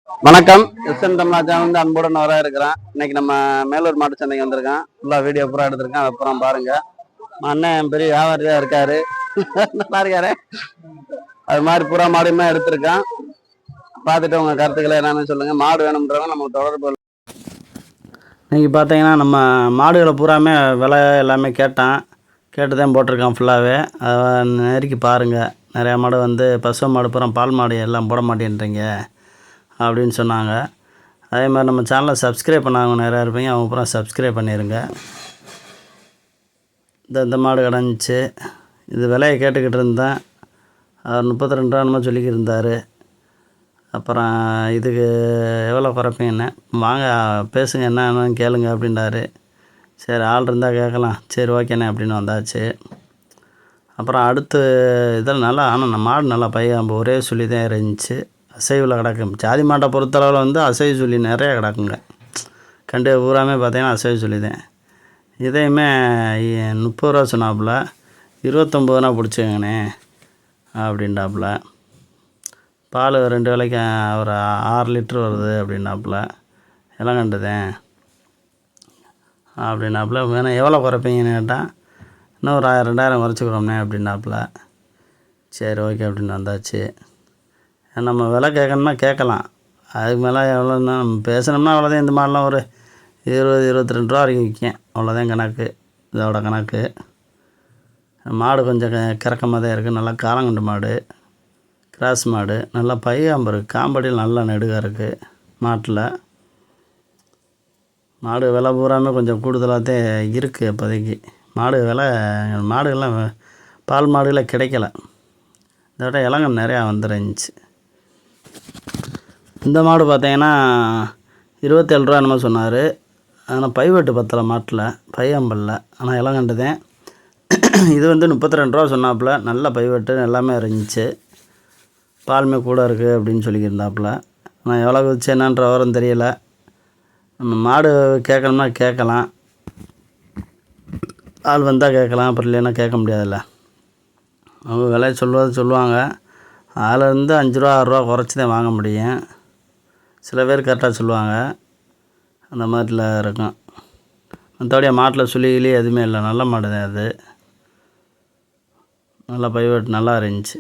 வணக்கம். எஸ்என் தமிழாஜா அன்புடன் வர இருக்கிறேன். இன்னைக்கு நம்ம மேலூர் மாட்டு சந்தைக்கு வந்திருக்கேன். ஃபுல்லா வீடியோ பூரா எடுத்திருக்கேன். அதை பூரா பாருங்க. அண்ணன் பெரிய வியாபாரியா இருக்காரு. நல்லா இருக்காரு. அது மாதிரி பூரா மாடுமே எடுத்திருக்கேன். பார்த்துட்டு உங்க கருத்துக்களை என்னன்னு சொல்லுங்க. மாடு வேணும்ன்றவங்க நம்ம தொடர்பு. இன்னைக்கு பார்த்தீங்கன்னா நம்ம மாடுகளை பூராமே விலை எல்லாமே கேட்டு தான் போட்டிருக்கேன் ஃபுல்லாகவே. அதை நெருக்கி பாருங்கள். நிறையா மாடு பசு மாடு பூரா பால் மாடு எல்லாம் போட மாட்டேன்றீங்க அப்படின்னு சொன்னாங்க. அதே மாதிரி நம்ம சேனலை சப்ஸ்கிரைப் பண்ணாங்க நிறையா இருப்பீங்க. அவங்க பூரா சப்ஸ்கிரைப் பண்ணிடுங்க. இந்த மாடு கிடந்துச்சு. இது விலையை கேட்டுக்கிட்டு இருந்தேன். அவர் 32 ரூபான்னு சொல்லிக்கிட்டு இருந்தார். அப்புறம் இதுக்கு எவ்வளோ குறைப்பீங்கண்ணே, வாங்க பேசுங்க, என்னன்னு கேளுங்க அப்படின்றாரு. சரி, ஆள் இருந்தால் கேட்கலாம். சரி, ஓகேண்ணே அப்படின்னு வந்தாச்சு. அப்புறம் அடுத்து இதில் நல்லா, ஆனால் மாடு நல்லா பையன் ஒரே சொல்லி தான் இருந்துச்சு. அசைவில் கிடக்கும். ஜாதி மாட்டை பொறுத்தளவில் அசைவு சொல்லி நிறையா கிடக்குங்க. கண்டு பூராமே பார்த்தீங்கன்னா அசைவு சொல்லி தான். இதையுமே 30 ரூபா சொன்னாப்புல. 29 பிடிச்சிங்கண்ணே அப்படின்டாப்புல. பால் 2 வேளைக்கு ஒரு 6 லிட்ரு வருது அப்படின்னாப்புல. எல்லாம் கண்டுதேன் அப்படின்னாப்புல. வேணும் எவ்வளோ குறைப்பீங்கன்னு கேட்டால், இன்னும் ஒரு 1000 2000 குறைச்சிக்கிறோம்ண்ணே அப்படின்னாப்புல. சரி, ஓகே அப்படின்னு வந்தாச்சு. நம்ம விலை கேட்கணும்னா கேட்கலாம். அதுக்கு மேலே எவ்வளோன்னா நம்ம பேசினோம்னா அவ்வளோதான். இந்த மாடலாம் ஒரு 20-22 ரூபா வரைக்கும் விற்கும். அவ்வளோதான் கணக்கு. இதோட கணக்கு. மாடு கொஞ்சம் கிறக்கமாக தான் இருக்குது. நல்லா காலங்கண்டு மாடு, கிராஸ் மாடு, நல்லா பையாம்பு இருக்குது. காம்படியில் நல்லா நெடுகாக இருக்குது மாட்டில். மாடு விலை பூராமே கொஞ்சம் கூடுதலாக தான் இருக்குது இப்போதைக்கு. மாடு விலை மாடுகள்லாம் பால் மாடுகளை கிடைக்கல. இதோட இளங்கன் நிறையா வந்துருந்துச்சு. இந்த மாடு பார்த்தீங்கன்னா 27 ரூபா என்னமோ சொன்னார். ஆனால் பைவெட்டு பத்தலை மாட்டில், பையம்பல்ல. ஆனால் இளங்கண்டு தான். இது 32 ரூபா சொன்னாப்புல. நல்ல பைவெட்டு எல்லாமே இருந்துச்சு. பால்மே கூட இருக்குது அப்படின்னு சொல்லியிருந்தாப்புல. ஆனால் எவ்வளோ வச்சு என்னன்ற விவரம் தெரியல. நம்ம மாடு கேட்கணும்னா கேட்கலாம். ஆள் வந்தால் கேட்கலாம். அப்புறம் இல்லைன்னா கேட்க முடியாதுல்ல. அவங்க விலை சொல்லுவாங்க. அதில் 5 ரூபா 6 ரூபா குறைச்சி தான் வாங்க முடியும். சில பேர் கரெக்டாக சொல்லுவாங்க. அந்த மாதிரில இருக்கும். மற்றபடி மாட்டில் சுழிகிளி எதுவுமே இல்லை. நல்ல மாடு தான் அது. நல்லா பைவெட் நல்லா இருந்துச்சு.